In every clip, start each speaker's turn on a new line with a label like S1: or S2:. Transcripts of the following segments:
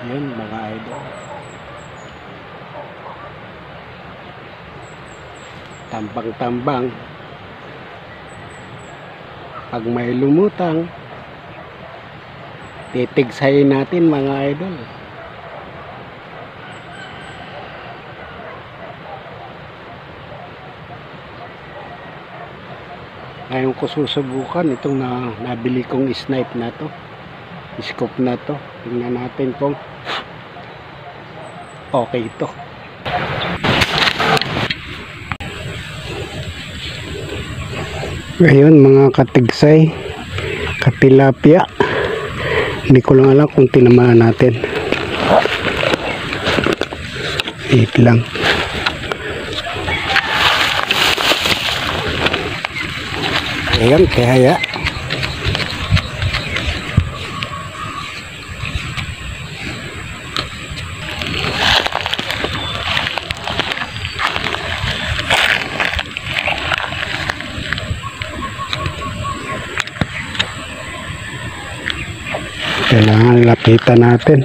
S1: Yun mga idol, tambang-tambang. Pag may lumutang, titigsayin natin mga idol. Ngayon ko susubukan itong nabili kong snipe na to, scope na to. Tingnan natin kung okay ito. Ngayon mga katigsay, katilapia, hindi ko lang alam kung tinamaan natin. Wait lang. Ayan, kaya kailangan lapitan natin.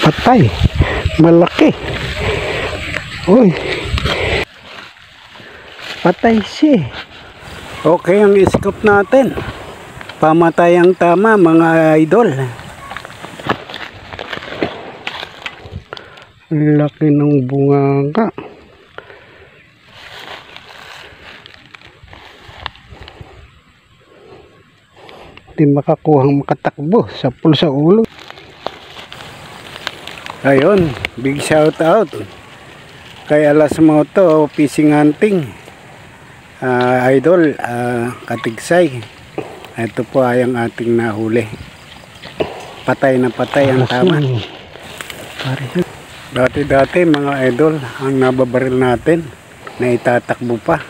S1: Patay, malaki. Uy, patay siya. Okay ang scope natin, pamatay ang tama mga idol. Laki ng bunganga. Hindi makakuhang makatakbo sa pulsa ulo. Ayun, big shout out kay Alas Moto Fishing Hunting, idol, katigsay. Ito po ay ang ating nahuli. Patay na patay ang tama. Dati mga idol, ang nababaril natin na itatakbo pa,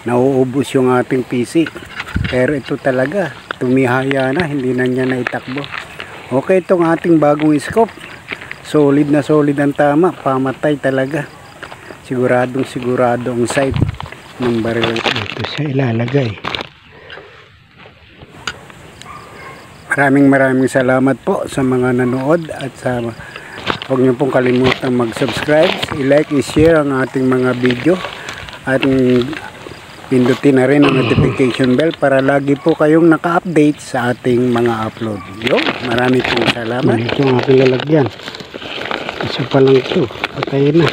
S1: nauubos yung ating PC. Pero ito talaga tumihaya na, hindi na niya naitakbo. Okay, itong ating bagong scope, solid na solid ang tama, pamatay talaga. Siguradong sigurado ang sight ng baril. Ito siya ilalagay. Maraming salamat po sa mga nanood, at sa huwag niyo pong kalimutan mag-subscribe, i-like, i-share ang ating mga video, at pindutin na rin ang notification bell para lagi po kayong naka-update sa ating mga upload. Maraming pong salamat. Ito ang aking lalagyan. Isa pa lang ito, patay na.